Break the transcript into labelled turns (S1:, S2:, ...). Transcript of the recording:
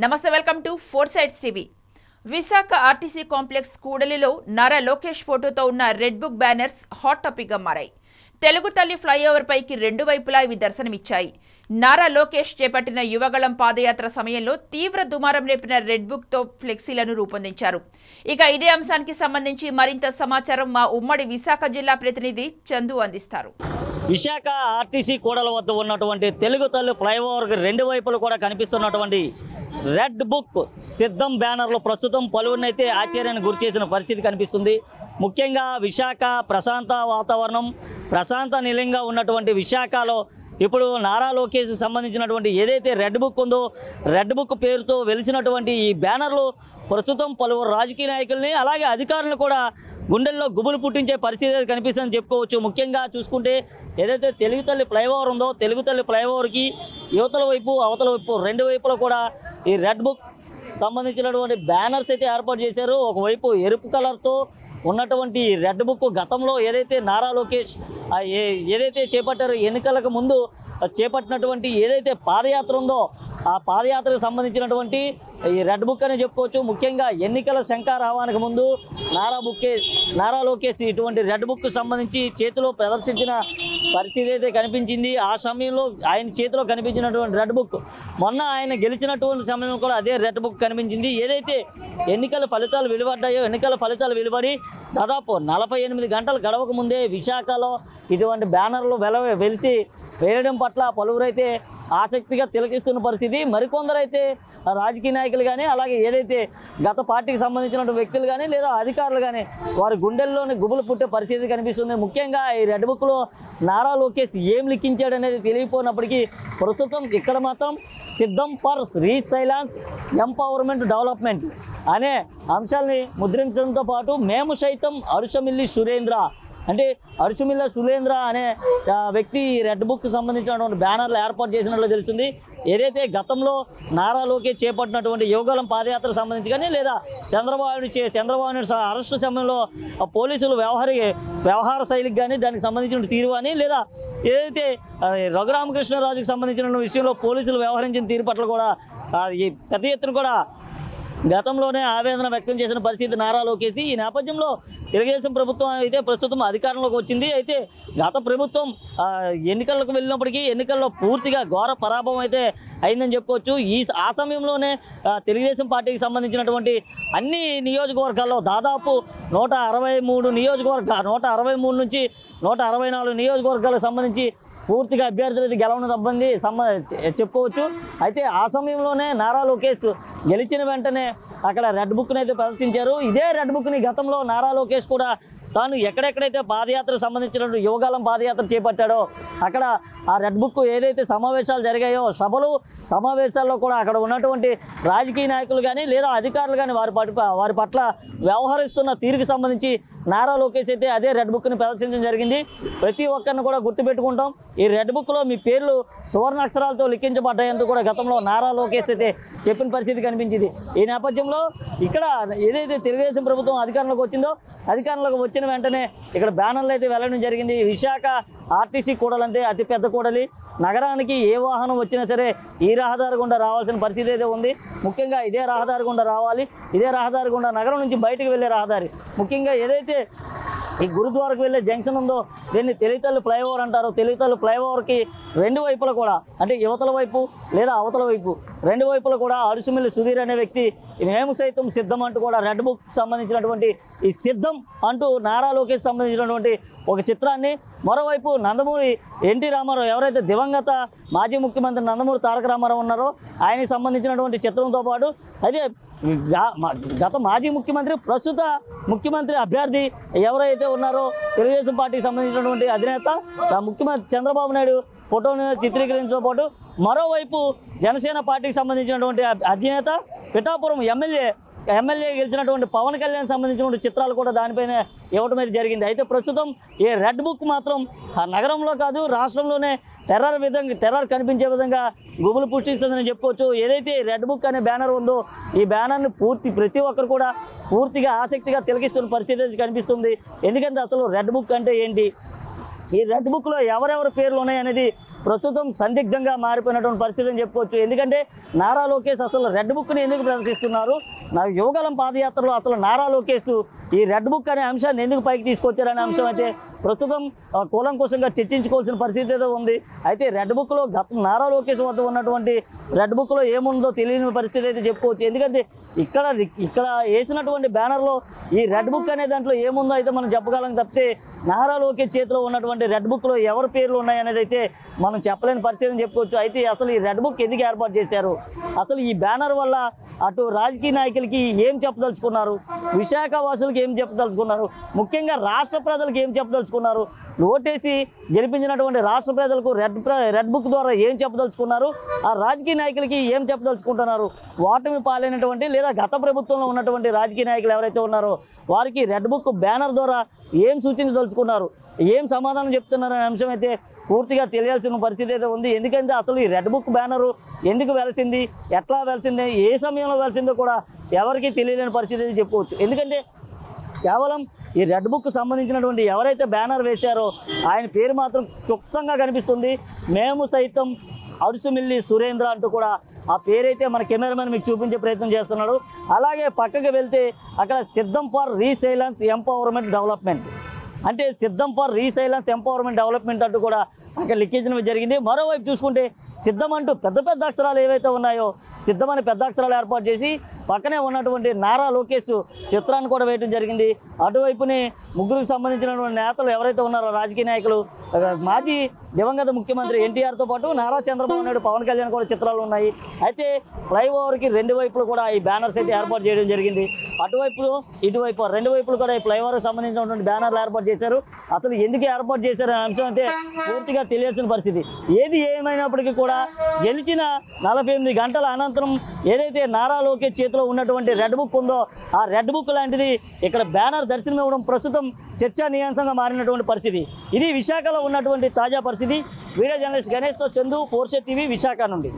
S1: నమస్తే welcome to Four Sides TV. Visakha RTC complex కూడలిలో నారా లోకేష్ ఫోటోతో ఉన్న red book banners hot topic గా మారాయి. తెలుగు తల్లి ఫ్లైఓవర్ పైకి రెండు వైపులా ఇవి దర్శనమిచ్చాయి. నారా లోకేష్ చేపట్టిన యువగళం పాదయాత్ర సమయంలో తీవ్ర దుమారం రేపిన రెడ్ బుక్ తో ఫ్లెక్సీలను రూపొందించారు. ఇక ఇదే అంశానికి సంబంధించి మరింత సమాచారం మా ఉమ్మడి విశాఖ జిల్లా ప్రతినిధి చందు అందిస్తారు.
S2: విశాఖ ఆర్టీసీ కూడల వద్ద ఉన్నటువంటి తెలుగు తల్లి ఫ్లైఓవర్కి రెండు వైపులు కూడా కనిపిస్తున్నటువంటి రెడ్ బుక్ సిద్ధం బ్యానర్లు ప్రస్తుతం పలువురినైతే ఆశ్చర్యానికి గురిచేసిన పరిస్థితి కనిపిస్తుంది. ముఖ్యంగా విశాఖ ప్రశాంత వాతావరణం, ప్రశాంత నిలయంగా ఉన్నటువంటి విశాఖలో ఇప్పుడు నారా లోకేష్ సంబంధించినటువంటి ఏదైతే రెడ్ బుక్ ఉందో రెడ్ బుక్ పేరుతో వెలిసినటువంటి ఈ బ్యానర్లు ప్రస్తుతం పలువురు రాజకీయ నాయకుల్ని అలాగే అధికారులను కూడా గుండెల్లో గుబులు పుట్టించే పరిస్థితి కనిపిస్తుందని చెప్పుకోవచ్చు. ముఖ్యంగా చూసుకుంటే ఏదైతే తెలుగు తల్లి ఫ్లైఓవర్ ఉందో తెలుగు తల్లి ఫ్లైఓవర్కి యువతల వైపు అవతల వైపు రెండు వైపులో కూడా ఈ రెడ్ బుక్ సంబంధించినటువంటి బ్యానర్స్ అయితే ఏర్పాటు చేశారు. ఒకవైపు ఎరుపు కలర్తో ఉన్నటువంటి రెడ్ బుక్ గతంలో ఏదైతే నారా లోకేష్ ఏదైతే చేపట్టారో ఎన్నికలకు ముందు చేపట్టినటువంటి ఏదైతే పాదయాత్ర ఉందో ఆ పాదయాత్రకు సంబంధించినటువంటి ఈ రెడ్ బుక్ అని చెప్పుకోవచ్చు. ముఖ్యంగా ఎన్నికల శంఖారావానికి ముందు నారా లోకేష్ ఇటువంటి రెడ్ బుక్ సంబంధించి చేతిలో ప్రదర్శించిన పరిస్థితి అయితే కనిపించింది. ఆ సమయంలో ఆయన చేతిలో కనిపించినటువంటి రెడ్ బుక్ మొన్న ఆయన గెలిచినటువంటి సమయంలో కూడా అదే రెడ్ బుక్ కనిపించింది. ఏదైతే ఎన్నికల ఫలితాలు వెలువడ్డాయో ఎన్నికల ఫలితాలు వెలువడి దాదాపు 48 గంటలు గడవక ముందే విశాఖలో ఇటువంటి బ్యానర్లు వెలిసి వేయడం పట్ల పలువురైతే ఆసక్తిగా తిలకిస్తున్న పరిస్థితి. మరికొందరైతే రాజకీయ నాయకులు కానీ అలాగే ఏదైతే గత పార్టీకి సంబంధించిన వ్యక్తులు కానీ లేదా అధికారులు కానీ వారి గుండెల్లోని గుబులు పుట్టే పరిస్థితి కనిపిస్తుంది. ముఖ్యంగా ఈ రెడ్ బుక్లో నారా లోకేష్ ఏం లిఖించాడు అనేది తెలియపోయినప్పటికీ ప్రస్తుతం ఇక్కడ మాత్రం సిద్ధం ఫర్ రీసైలాన్స్ ఎంపవర్మెంట్ డెవలప్మెంట్ అనే అంశాలని ముద్రించడంతో పాటు మేము సైతం అరుషమిల్లి సురేంద్ర అంటే అరుషమిల్ల సురేంద్ర అనే వ్యక్తి రెడ్ బుక్ సంబంధించినటువంటి బ్యానర్లు ఏర్పాటు చేసినట్లు తెలుస్తుంది. ఏదైతే గతంలో నారా లోకేష్ చేపట్టినటువంటి యువగళం పాదయాత్రకు సంబంధించి కానీ లేదా చంద్రబాబు నాయుడు అరెస్టు సమయంలో పోలీసులు వ్యవహార శైలికి కానీ దానికి సంబంధించిన తీరు కానీ లేదా ఏదైతే రఘురామకృష్ణరాజుకి సంబంధించిన విషయంలో పోలీసులు వ్యవహరించిన తీరు పట్ల కూడా ఈ పెద్ద ఎత్తున కూడా గతంలోనే ఆవేదన వ్యక్తం చేసిన పరిస్థితి నారా లోకేష్. ఈ నేపథ్యంలో తెలుగుదేశం ప్రభుత్వం అయితే ప్రస్తుతం అధికారంలోకి వచ్చింది. అయితే గత ప్రభుత్వం ఎన్నికలకు వెళ్ళినప్పటికీ ఎన్నికల్లో పూర్తిగా ఘోర పరాభవం అయితే అయిందని చెప్పుకోవచ్చు. ఆ సమయంలోనే తెలుగుదేశం పార్టీకి సంబంధించినటువంటి అన్ని నియోజకవర్గాల్లో దాదాపు 163 నుంచి 164 నియోజకవర్గాలకు సంబంధించి పూర్తిగా అభ్యర్థులది గెలవడం తప్పంది చెప్పుకోవచ్చు. అయితే ఆ సమయంలోనే నారా లోకేష్ గెలిచిన వెంటనే అక్కడ రెడ్ బుక్ని అయితే ప్రదర్శించారు. ఇదే రెడ్ బుక్ని గతంలో నారా లోకేష్ కూడా తాను ఎక్కడెక్కడైతే పాదయాత్రకు సంబంధించినటువంటి యువగాలం పాదయాత్ర చేపట్టాడో అక్కడ ఆ రెడ్ బుక్ ఏదైతే సమావేశాలు జరిగాయో సమావేశాల్లో కూడా అక్కడ ఉన్నటువంటి రాజకీయ నాయకులు కానీ లేదా అధికారులు కానీ వారి పట్ల వ్యవహరిస్తున్న తీరుకు సంబంధించి నారా లోకేష్ అయితే అదే రెడ్ బుక్ని ప్రదర్శించడం జరిగింది. ప్రతి ఒక్కరిని కూడా గుర్తుపెట్టుకుంటాం. ఈ రెడ్ బుక్లో మీ పేర్లు సువర్ణ అక్షరాలతో లిఖించబడ్డాయంటూ కూడా గతంలో నారా లోకేష్ అయితే చెప్పిన పరిస్థితి కనిపించింది. ఈ నేపథ్యంలో ఇక్కడ ఏదైతే తెలుగుదేశం ప్రభుత్వం అధికారంలోకి వచ్చిందో అధికారంలోకి వచ్చిన వెంటనే ఇక్కడ బ్యానర్లు అయితే వెళ్ళడం జరిగింది. విశాఖ ఆర్టీసీ కూడలంటే అతిపెద్ద కూడలి. నగరానికి ఏ వాహనం వచ్చినా సరే ఈ రహదారి గుండా రావాల్సిన పరిస్థితి అయితే ఉంది. ముఖ్యంగా ఇదే రహదారి గుండా రావాలి. ఇదే రహదారి గుండా నగరం నుంచి బయటకు వెళ్ళే రహదారి. ముఖ్యంగా ఏదైతే ఈ గురుద్వారకు వెళ్ళే జంక్షన్ ఉందో దీన్ని తెలుగుతల్లి ఫ్లైఓవర్ అంటారు. తెలుగుతల్లి ఫ్లైఓవర్కి రెండు వైపులా కూడా అంటే యువతల వైపు లేదా అవతల వైపు రెండు వైపులా కూడా అరుషమిల్లి సుధీర్ అనే వ్యక్తి మేము సైతం సిద్ధం అంటూ కూడా రెడ్ బుక్ సంబంధించినటువంటి ఈ సిద్ధం అంటూ నారా లోకేష్ సంబంధించినటువంటి ఒక చిత్రాన్ని మరోవైపు నందమూరి ఎన్టీ రామారావు ఎవరైతే దివంగత మాజీ ముఖ్యమంత్రి నందమూరి తారక రామారావు ఉన్నారో ఆయనకి సంబంధించినటువంటి చిత్రంతో పాటు అదే గత మాజీ ముఖ్యమంత్రి ప్రస్తుత ముఖ్యమంత్రి అభ్యర్థి ఎవరైతే ఉన్నారో తెలుగుదేశం పార్టీకి సంబంధించినటువంటి అధినేత ముఖ్యమంత్రి చంద్రబాబు నాయుడు ఫోటోను చిత్రీకరించడంతో పాటు మరోవైపు జనసేన పార్టీకి సంబంధించినటువంటి అధినేత పిఠాపురం ఎమ్మెల్యే గెలిచినటువంటి పవన్ కళ్యాణ్ సంబంధించినటువంటి చిత్రాలు కూడా దానిపైన ఇవ్వడం అయితే జరిగింది. అయితే ప్రస్తుతం ఈ రెడ్ బుక్ మాత్రం ఆ నగరంలో కాదు రాష్ట్రంలోనే టెర్రర్ కనిపించే విధంగా గుబులు పుష్టిస్తుందని చెప్పుకోవచ్చు. ఏదైతే రెడ్ బుక్ అనే బ్యానర్ ఉందో ఈ బ్యానర్ని ప్రతి ఒక్కరు కూడా పూర్తిగా ఆసక్తిగా తిలకిస్తున్న పరిస్థితి కనిపిస్తుంది. ఎందుకంటే అసలు రెడ్ బుక్ అంటే ఏంటి, ఈ రెడ్ బుక్లో ఎవరెవరి పేర్లు ఉన్నాయనేది ప్రస్తుతం సందిగ్ధంగా మారిపోయినటువంటి పరిస్థితి అని చెప్పుకోవచ్చు. ఎందుకంటే నారా లోకేష్ అసలు రెడ్ బుక్ని ఎందుకు ప్రదర్శిస్తున్నారు, నా యువగలం పాదయాత్రలో అసలు నారా లోకేష్ ఈ రెడ్ బుక్ అనే అంశాన్ని ఎందుకు పైకి తీసుకొచ్చారనే అంశం అయితే ప్రస్తుతం కూలంకుశంగా చర్చించుకోవాల్సిన పరిస్థితి ఏదో ఉంది. అయితే రెడ్ బుక్లో నారా లోకేష్ వద్ద ఉన్నటువంటి రెడ్ బుక్లో ఏముందో తెలియని పరిస్థితి అయితే చెప్పుకోవచ్చు. ఎందుకంటే ఇక్కడ వేసినటువంటి బ్యానర్లో ఈ రెడ్ బుక్ అనే దాంట్లో ఏముందో అయితే మనం చెప్పగలం తప్పితే నారా లోకేష్ చేతిలో ఉన్నటువంటి రెడ్ బుక్లో ఎవరి పేర్లు ఉన్నాయనేది అయితే మనం చెప్పలేని పరిస్థితి అని చెప్పుకోవచ్చు. అయితే అసలు ఈ రెడ్ బుక్ ఎందుకు ఏర్పాటు చేశారు, అసలు ఈ బ్యానర్ వల్ల అటు రాజకీయ నాయకులకి ఏం చెప్పదలుచుకున్నారు, విశాఖ వాసులకు ఏం చెప్పదలుచుకున్నారు, ముఖ్యంగా రాష్ట్ర ప్రజలకు ఏం చెప్పదలుచుకున్నారు, ఓటేసి గెలిపించినటువంటి రాష్ట్ర ప్రజలకు రెడ్ బుక్ ద్వారా ఏం చెప్పదలుచుకున్నారు, ఆ రాజకీయ నాయకులకి ఏం చెప్పదలుచుకుంటున్నారు, ఓటమి పాలైనటువంటి లేదా గత ప్రభుత్వంలో ఉన్నటువంటి రాజకీయ నాయకులు ఎవరైతే ఉన్నారో వారికి రెడ్ బుక్ బ్యానర్ ద్వారా ఏం సూచించదలుచుకున్నారు, ఏం సమాధానం చెప్తున్నారు అనే అంశం అయితే పూర్తిగా తెలియాల్సిన పరిస్థితి అయితే ఉంది. ఎందుకంటే అసలు ఈ రెడ్ బుక్ బ్యానరు ఎందుకు వెలిసింది, ఎట్లా వెలిసింది, ఏ సమయంలో వెలిసిందో కూడా ఎవరికీ తెలియలేని పరిస్థితి అయితే చెప్పుకోవచ్చు. ఎందుకంటే కేవలం ఈ రెడ్ బుక్ సంబంధించినటువంటి ఎవరైతే బ్యానర్ వేశారో ఆయన పేరు మాత్రం క్లుప్తంగా కనిపిస్తుంది. మేము సైతం అరుసుమిల్లి సురేంద్ర అంటూ కూడా ఆ పేరైతే మన కెమెరామెన్ మీకు చూపించే ప్రయత్నం చేస్తున్నాడు. అలాగే పక్కకి వెళ్తే అక్కడ సిద్ధం ఫర్ రీసైలెన్స్ ఎంపవర్మెంట్ డెవలప్మెంట్ అంటే సిద్ధం ఫర్ రీసైలెన్స్ ఎంపవర్మెంట్ డెవలప్మెంట్ అంటూ కూడా అక్కడ లిఖించడం జరిగింది. మరోవైపు చూసుకుంటే సిద్ధం అంటూ పెద్ద పెద్ద అక్షరాలు ఏవైతే ఉన్నాయో సిద్ధమని పెద్ద అక్షరాలు ఏర్పాటు చేసి పక్కనే ఉన్నటువంటి నారా లోకేష్ చిత్రాన్ని కూడా వేయడం జరిగింది. అటువైపునే ముగ్గురికి సంబంధించినటువంటి నేతలు ఎవరైతే ఉన్నారో రాజకీయ నాయకులు, మాజీ దివంగత ముఖ్యమంత్రి ఎన్టీఆర్తో పాటు నారా చంద్రబాబు నాయుడు, పవన్ కళ్యాణ్ కూడా చిత్రాలు ఉన్నాయి. అయితే ఫ్లైఓవర్కి రెండు వైపులు కూడా ఈ బ్యానర్స్ అయితే ఏర్పాటు చేయడం జరిగింది. అటువైపు ఇటువైపు రెండు వైపులు కూడా ఈ ఫ్లైఓవర్కి సంబంధించినటువంటి బ్యానర్లు ఏర్పాటు చేశారు. అసలు ఎందుకు ఏర్పాటు చేశారు అనే అంశం అయితే పూర్తిగా తెలియాల్సిన పరిస్థితి. ఏది ఏమైనప్పటికీ కూడా గెలిచిన 48 గంటల అనంతరం ఏదైతే నారా లోకేష్ చేతిలో ఉన్నటువంటి రెడ్ బుక్ ఉందో ఆ రెడ్ బుక్ లాంటిది ఇక్కడ బ్యానర్ దర్శనం ఇవ్వడం ప్రస్తుతం చర్చానీయాంశంగా మారినటువంటి పరిస్థితి. ఇది విశాఖలో ఉన్నటువంటి తాజా పరిస్థితి. వీడియో జర్నలిస్ట్ గణేష్తో చందు, 4 టీవీ, విశాఖ నుండి.